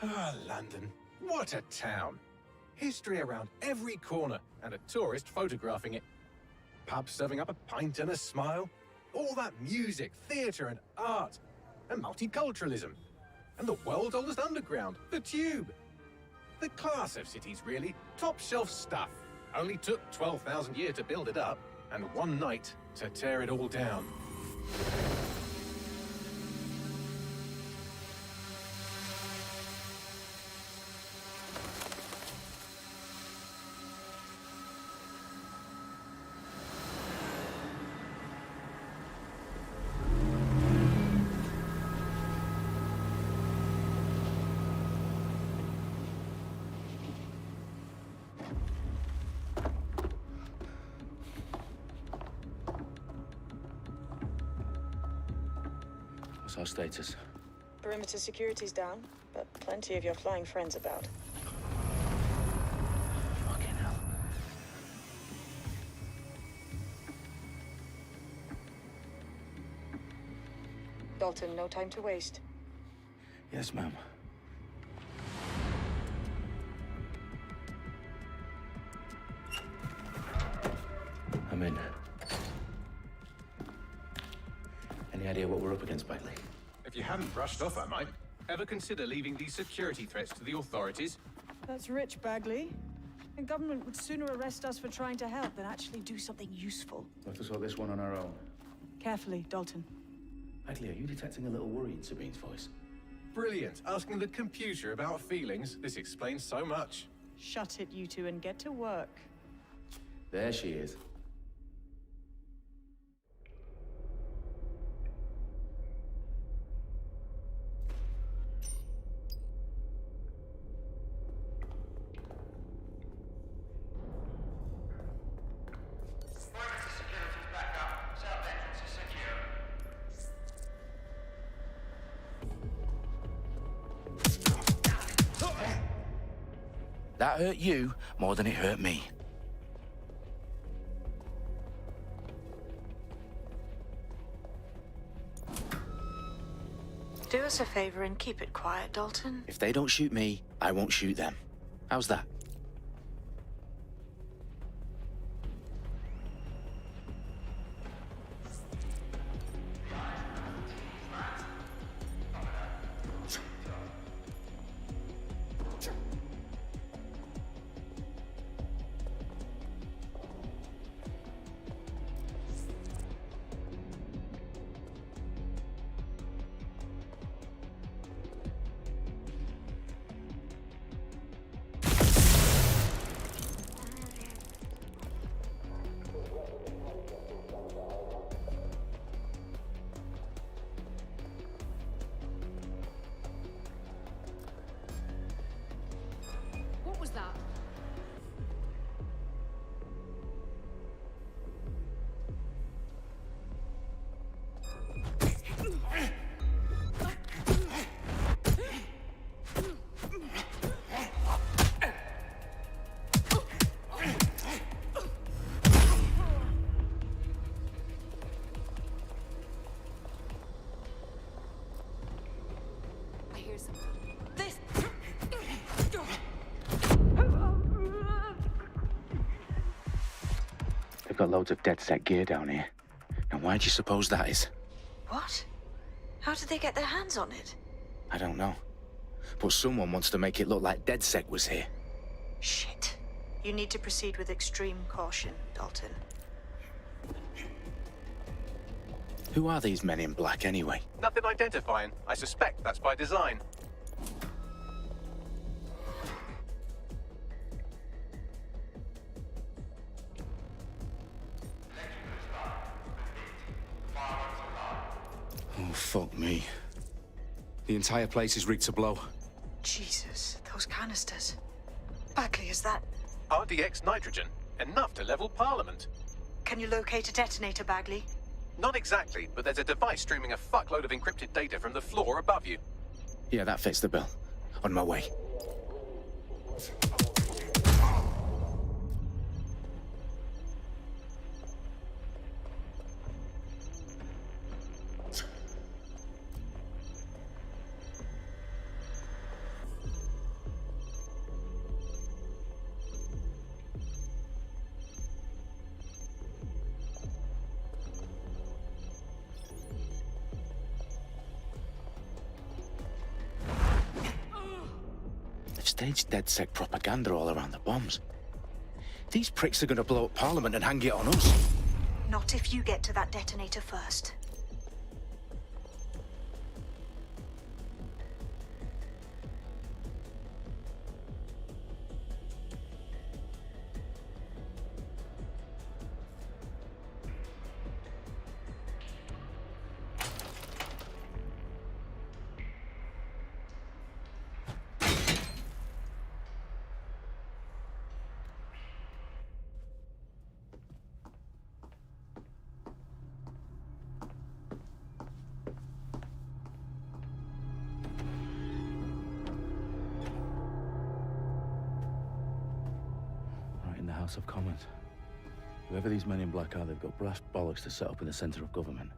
Ah, London. What a town. History around every corner and a tourist photographing it. Pubs serving up a pint and a smile. All that music, theatre and art. And multiculturalism. And the world's oldest underground, the Tube. The class of cities, really. Top shelf stuff. Only took 12,000 years to build it up, and one night to tear it all down. What's our status? Perimeter security's down, but plenty of your flying friends about. Fucking hell. Dalton, no time to waste. Yes, ma'am. I'm in. Any idea what we're up against, Bagley? If you hadn't brushed off, I might. Ever consider leaving these security threats to the authorities? That's rich, Bagley. The government would sooner arrest us for trying to help than actually do something useful. We'll have to sort this one on our own. Carefully, Dalton. Bagley, are you detecting a little worry in Sabine's voice? Brilliant. Asking the computer about feelings. This explains so much. Shut it, you two, and get to work. There she is. That hurt you more than it hurt me. Do us a favor and keep it quiet, Dalton. If they don't shoot me, I won't shoot them. How's that? What was that? I hear something. This! They've got loads of dead-set gear down here. Now, why do you suppose that is? What? How did they get their hands on it? I don't know. But someone wants to make it look like DedSec was here. Shit. You need to proceed with extreme caution, Dalton. Who are these men in black, anyway? Nothing identifying. I suspect that's by design. Oh, fuck me. The entire place is rigged to blow. Jesus, those canisters. Bagley, is that... RDX nitrogen. Enough to level Parliament. Can you locate a detonator, Bagley? Not exactly, but there's a device streaming a fuckload of encrypted data from the floor above you. Yeah, that fits the bill. On my way. staged DedSec propaganda all around the bombs. These pricks are gonna blow up Parliament and hang it on us. Not if you get to that detonator first. In the House of Commons. Whoever these men in black are, they've got brass bollocks to set up in the centre of government.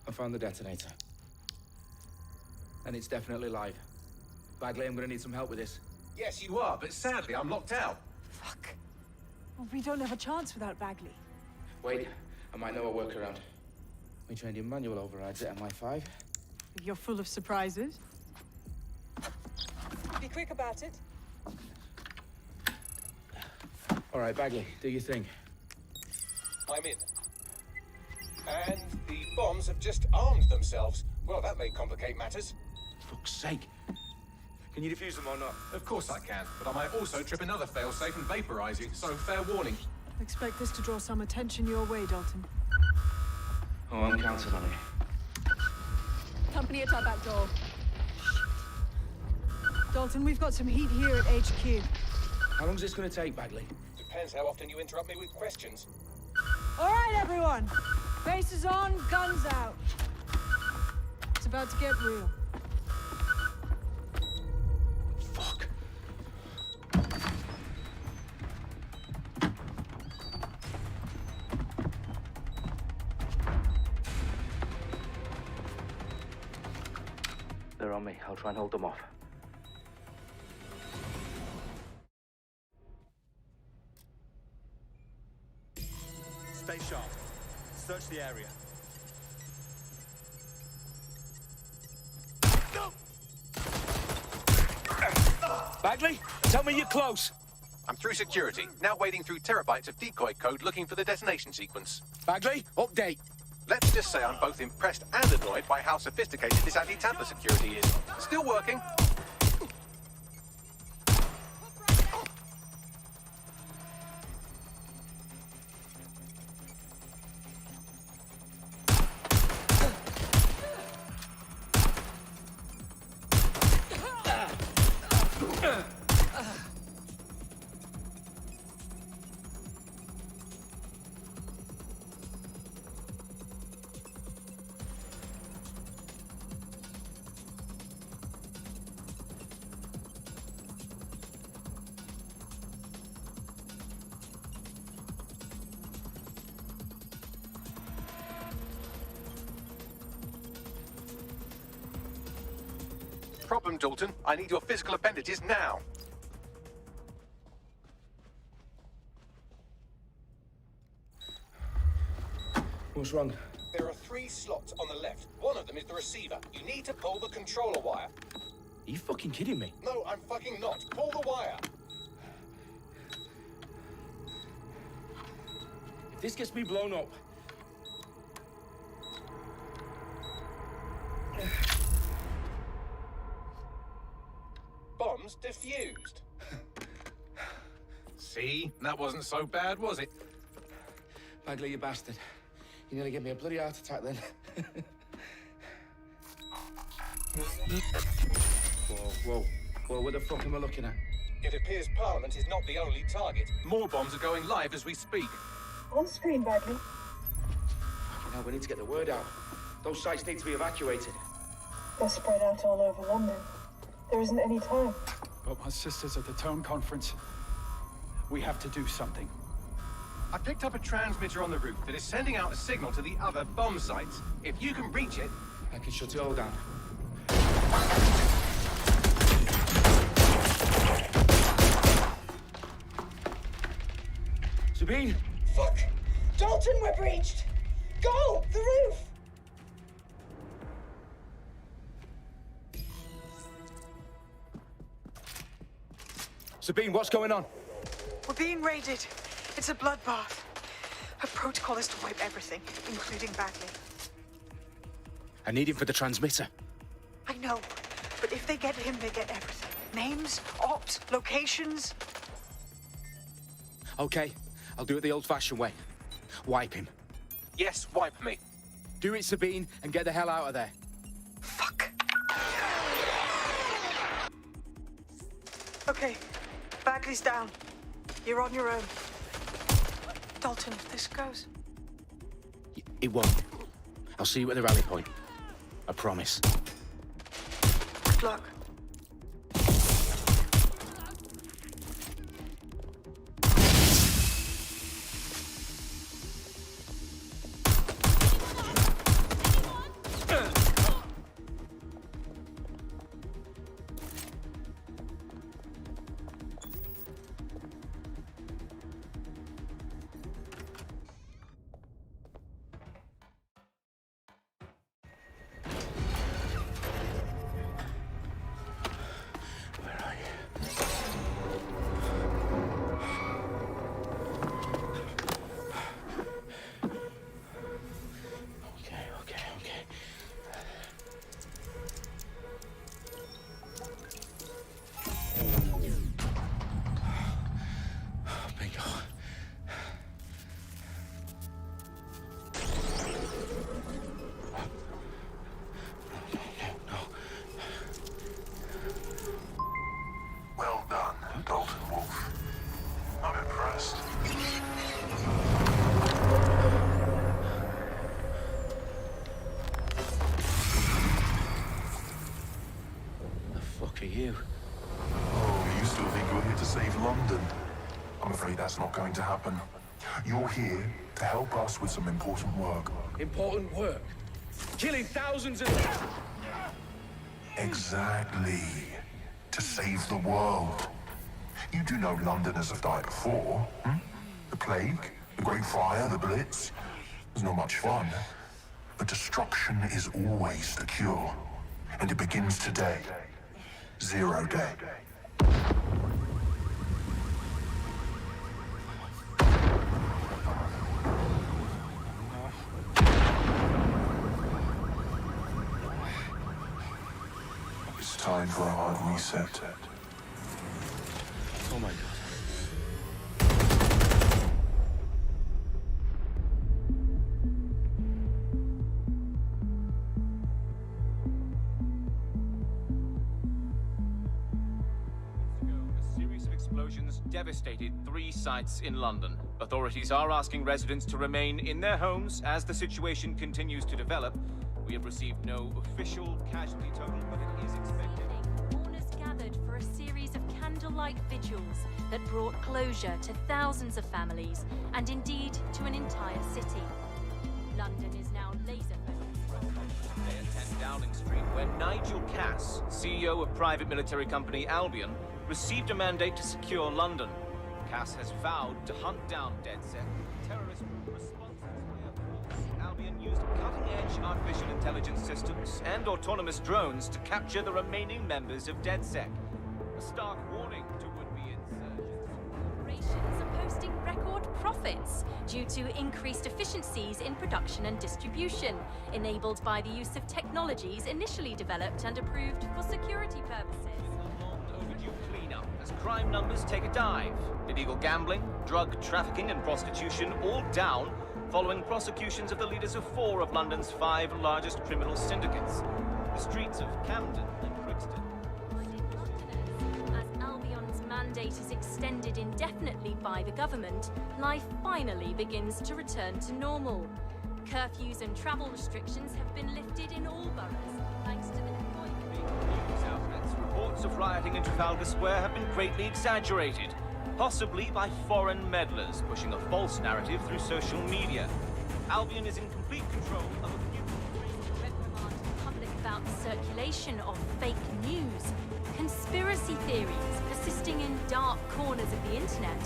I found the detonator. And it's definitely live. Bagley, I'm gonna need some help with this. Yes, you are, but sadly, I'm locked out. Fuck. Well, we don't have a chance without Bagley. Wait, I might know a workaround. We trained in manual overrides at MI5. You're full of surprises. Be quick about it. All right, Bagley, do your thing. I'm in. And the bombs have just armed themselves. Well, that may complicate matters. Fuck's sake. Can you defuse them or not? Of course I can, but I might also trip another failsafe and vaporize you, so fair warning. Expect this to draw some attention your way, Dalton. Oh, I'm counting on it. Company at our back door. Dalton, we've got some heat here at HQ. How long's this gonna take, Bagley? Depends how often you interrupt me with questions. All right, everyone. Faces on, guns out. It's about to get real. Fuck. They're on me. I'll try and hold them off. Stay sharp. Search the area. Bagley, tell me you're close. I'm through security, now wading through terabytes of decoy code looking for the detonation sequence. Bagley, update. Let's just say I'm both impressed and annoyed by how sophisticated this anti-tamper security is. Still working. Problem, Dalton. I need your physical appendages now. What's wrong? There are 3 slots on the left. One of them is the receiver. You need to pull the controller wire. Are you fucking kidding me? No, I'm fucking not. Pull the wire. If this gets me blown up... Bombs defused. See? That wasn't so bad, was it? Bagley, you bastard. You nearly gave me a bloody heart attack then. Whoa. What the fuck am I looking at? It appears Parliament is not the only target. More bombs are going live as we speak. On screen, Bagley. Now we need to get the word out. Those sites need to be evacuated. They're spread out all over London. There isn't any time. But my sister's at the town conference. We have to do something. I picked up a transmitter on the roof that is sending out a signal to the other bomb sites. If you can reach it... I can shut it all down. Sabine? Fuck! Dalton, we're breached! Go! The roof! Sabine, what's going on? We're being raided. It's a bloodbath. Her protocol is to wipe everything, including Bagley. I need him for the transmitter. I know, but if they get him, they get everything. Names, ops, locations. Okay, I'll do it the old-fashioned way. Wipe him. Yes, wipe me. Do it, Sabine, and get the hell out of there. Fuck. Okay, Bagley's down. You're on your own. Dalton, if this goes... It won't. I'll see you at the rally point. I promise. Good luck. Well done, Dalton Wolf. I'm impressed. The fuck are you? Oh, you still think you're here to save London? I'm afraid that's not going to happen. You're here to help us with some important work. Important work. Killing thousands of... Exactly. To save the world. You do know Londoners have died before, hmm? The plague, the Great Fire, the Blitz. It's not much fun. But destruction is always the cure. And it begins today. 0 day. It's time for a hard reset. Oh my God. A series of explosions devastated 3 sites in London. Authorities are asking residents to remain in their homes as the situation continues to develop. We have received no official casualty total, but it is expected. Mourners gathered for a series of candlelight vigils that brought closure to thousands of families and indeed to an entire city. London is now laser-focused. Today at 10 Downing Street, where Nigel Cass, CEO of private military company Albion, received a mandate to secure London. Cass has vowed to hunt down DedSec, terrorist responses where Albion used cutting-edge artificial intelligence systems and autonomous drones to capture the remaining members of DedSec. A stark warning to would-be insurgents. Corporations are posting record profits due to increased efficiencies in production and distribution, enabled by the use of technologies initially developed and approved for security purposes. Overdue cleanup as crime numbers take a dive. Illegal gambling, drug trafficking and prostitution all down following prosecutions of the leaders of 4 of London's 5 largest criminal syndicates. The streets of Camden and Brixton. As Albion's mandate is extended indefinitely by the government, life finally begins to return to normal. Curfews and travel restrictions have been lifted in all boroughs, thanks to the deployment. News outlets, reports of rioting in Trafalgar Square have been greatly exaggerated. possibly by foreign meddlers pushing a false narrative through social media. Albion is in complete control of a few... Reprimand the public about the circulation of fake news, conspiracy theories persisting in dark corners of the internet,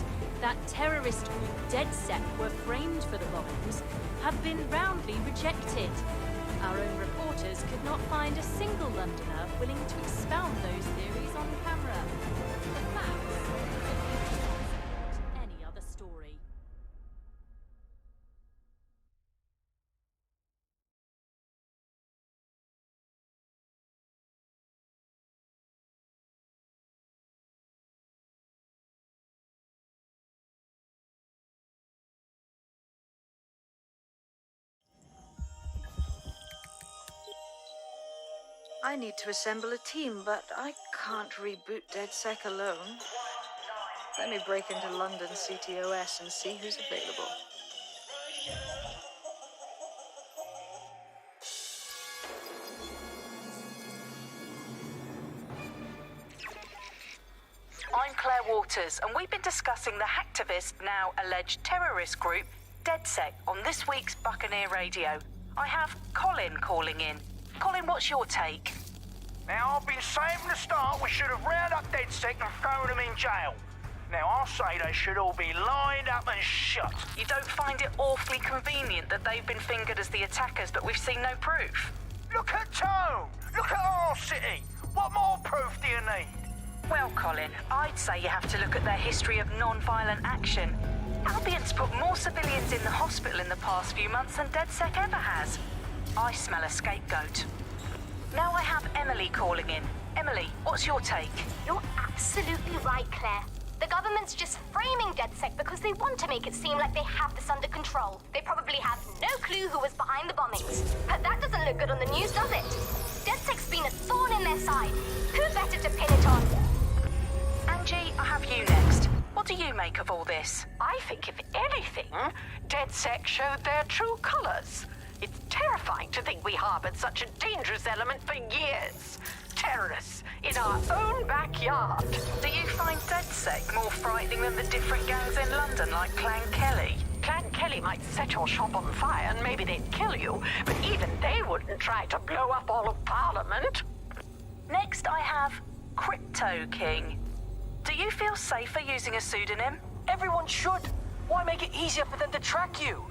that terrorist group DedSec were framed for the bombings, have been roundly rejected. Our own reporters could not find a single Londoner willing to expound those theories on camera. The facts support any other story. I need to assemble a team, but I can't reboot DedSec alone. Let me break into London CTOS and see who's available. I'm Claire Waters, and we've been discussing the hacktivist, now alleged terrorist group, DedSec, on this week's Buccaneer Radio. I have Colin calling in. Colin, what's your take? Now, I've been saying from the start we should have rounded up DedSec and thrown them in jail. Now, I'll say they should all be lined up and shot. You don't find it awfully convenient that they've been fingered as the attackers, but we've seen no proof? Look at Tone! Look at our city! What more proof do you need? Well, Colin, I'd say you have to look at their history of non-violent action. Albion's put more civilians in the hospital in the past few months than DedSec ever has. I smell a scapegoat. Now I have Emily calling in. Emily, what's your take? You're absolutely right, Claire. The government's just framing DedSec because they want to make it seem like they have this under control. They probably have no clue who was behind the bombings. But that doesn't look good on the news, does it? DedSec's been a thorn in their side. Who better to pin it on? Angie, I have you next. What do you make of all this? I think, if anything, DedSec showed their true colors. It's terrifying to think we harbored such a dangerous element for years. Terrorists in our own backyard. Do you find DedSec more frightening than the different gangs in London, like Clan Kelly? Clan Kelly might set your shop on fire and maybe they'd kill you, but even they wouldn't try to blow up all of Parliament. Next, I have Crypto King. Do you feel safer using a pseudonym? Everyone should. Why make it easier for them to track you?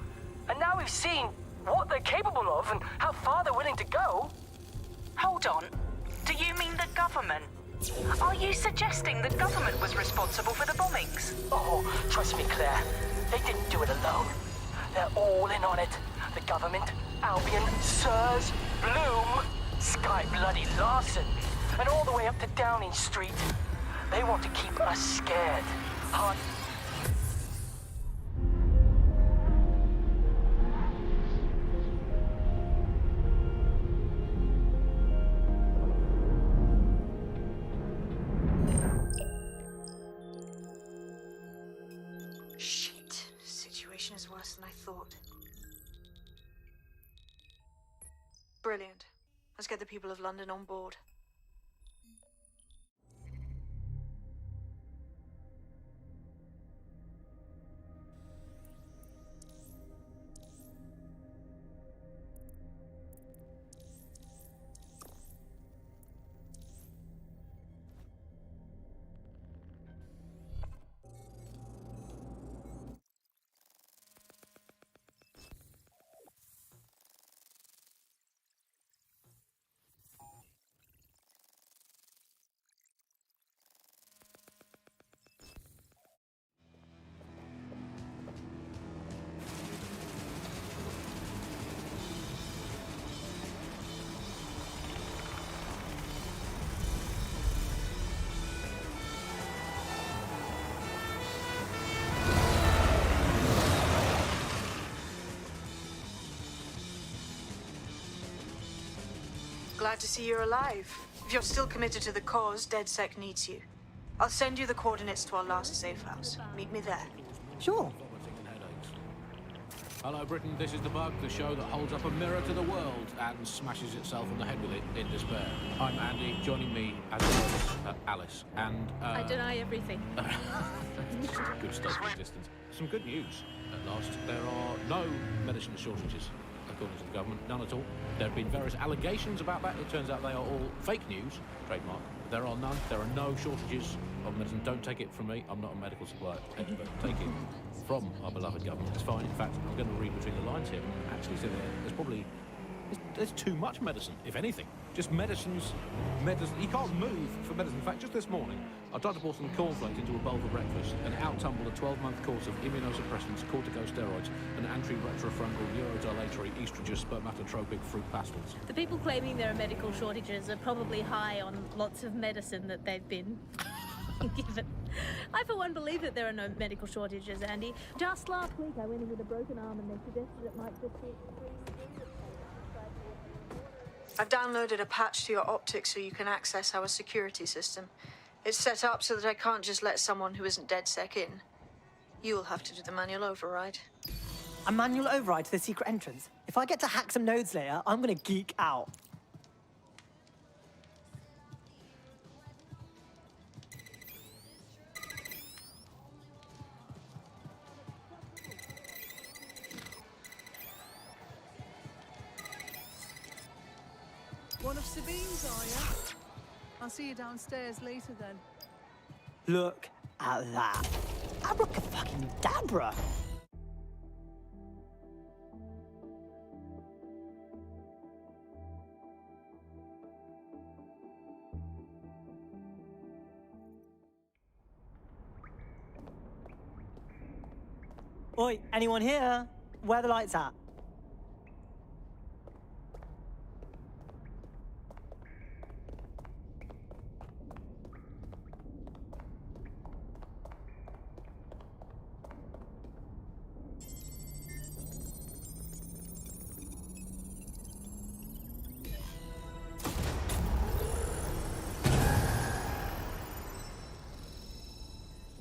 And now we've seen what they're capable of and how far they're willing to go. Hold on. Do you mean the government? Are you suggesting the government was responsible for the bombings? Oh, trust me, Claire. They didn't do it alone. They're all in on it. The government, Albion, Sirs, Bloom, Sky Bloody Larson, and all the way up to Downing Street. They want to keep us scared. Hard. Shit. Situation is worse than I thought. Brilliant. Let's get the people of London on board. Glad to see you're alive. If you're still committed to the cause, DedSec needs you. I'll send you the coordinates to our last safe house. Meet me there. Sure. Hello, Britain. This is The Bug, the show that holds up a mirror to the world and smashes itself on the head with it in despair. I'm Andy. Joining me, as always, Alice. And, I deny everything. good stuff in existence. Some good news. At last, there are no medicine shortages, according to the government. None at all. There have been various allegations about that. It turns out they are all fake news. Trademark. There are none. There are no shortages of medicine. Don't take it from me. I'm not a medical supply expert. Take it from our beloved government. It's fine. In fact, I'm going to read between the lines here. Actually, so there's probably there's too much medicine, if anything. Just medicines. You can't move for medicine. In fact, just this morning, I tried to pour some cornflakes into a bowl for breakfast and out-tumbled a 12-month course of immunosuppressants, corticosteroids, and anti-retrofungal neurodilatory estrogen spermatotropic fruit pastels. The people claiming there are medical shortages are probably high on lots of medicine that they've been given. I, for one, believe that there are no medical shortages, Andy. Just last week, I went in with a broken arm and they suggested it might just be... I've downloaded a patch to your optics so you can access our security system. It's set up so that I can't just let someone who isn't DedSec in. You'll have to do the manual override. A manual override to the secret entrance? If I get to hack some nodes later, I'm gonna geek out. One of Sabine's, are you? I'll see you downstairs later then. Look at that. Abracadabra. Oi, anyone here? Where are the lights at?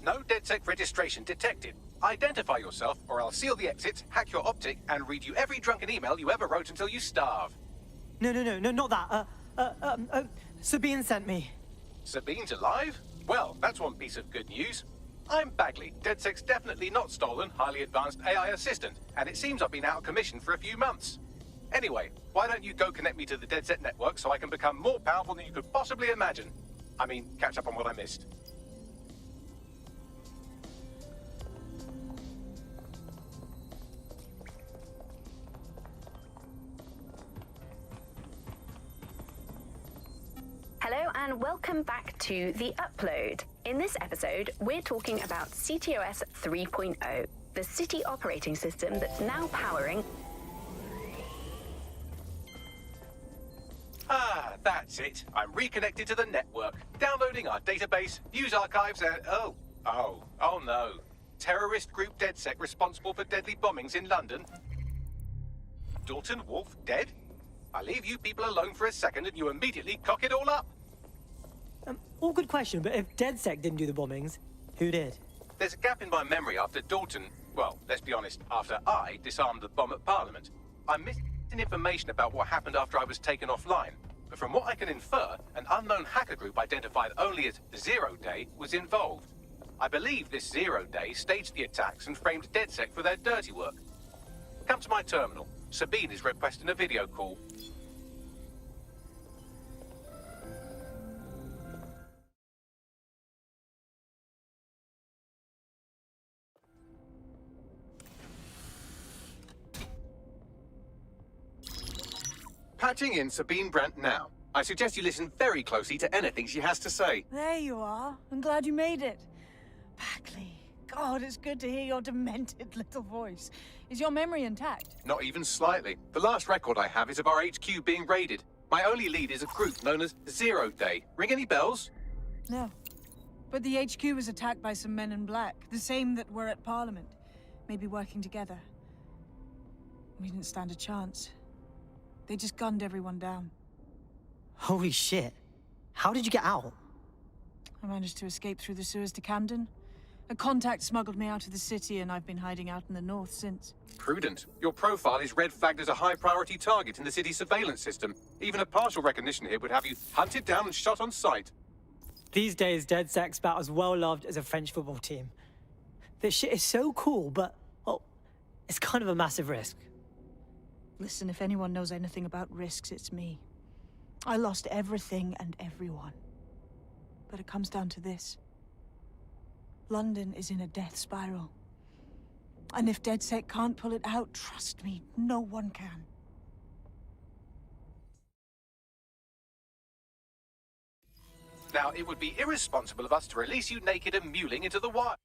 No DedSec registration detected. Identify yourself, or I'll seal the exits, hack your optic, and read you every drunken email you ever wrote until you starve. No, not that. Sabine sent me. Sabine's alive? Well, that's one piece of good news. I'm Bagley, DedSec's definitely not stolen, highly advanced AI assistant, and it seems I've been out of commission for a few months. Anyway, why don't you go connect me to the DedSec network so I can become more powerful than you could possibly imagine? I mean, catch up on what I missed. Hello and welcome back to The Upload. In this episode, we're talking about CTOS 3.0, the city operating system that's now powering... Ah, that's it. I'm reconnected to the network, downloading our database, news archives, and... Oh no. Terrorist group DedSec responsible for deadly bombings in London. Dalton Wolf dead? I leave you people alone for a second and you immediately cock it all up. All good question, but if DedSec didn't do the bombings, who did? There's a gap in my memory after Dalton, well, let's be honest, after I disarmed the bomb at Parliament. I'm missing information about what happened after I was taken offline. But from what I can infer, an unknown hacker group identified only as Zero Day was involved. I believe this Zero Day staged the attacks and framed DedSec for their dirty work. Come to my terminal. Sabine is requesting a video call. Patching in Sabine Brandt now. I suggest you listen very closely to anything she has to say. There you are. I'm glad you made it. Bagley. God, it's good to hear your demented little voice. Is your memory intact? Not even slightly. The last record I have is of our HQ being raided. My only lead is a group known as Zero Day. Ring any bells? No. But the HQ was attacked by some men in black, the same that were at Parliament. Maybe working together. We didn't stand a chance. They just gunned everyone down. Holy shit. How did you get out? I managed to escape through the sewers to Camden. A contact smuggled me out of the city, and I've been hiding out in the north since. Prudent. Your profile is red flagged as a high-priority target in the city's surveillance system. Even a partial recognition here would have you hunted down and shot on sight. These days, DedSec's about as well loved as a French football team. This shit is so cool, but, well, it's kind of a massive risk. Listen, if anyone knows anything about risks, it's me. I lost everything and everyone. But it comes down to this. London is in a death spiral. And if DedSec can't pull it out, trust me, no one can. Now, it would be irresponsible of us to release you naked and mewling into the wild.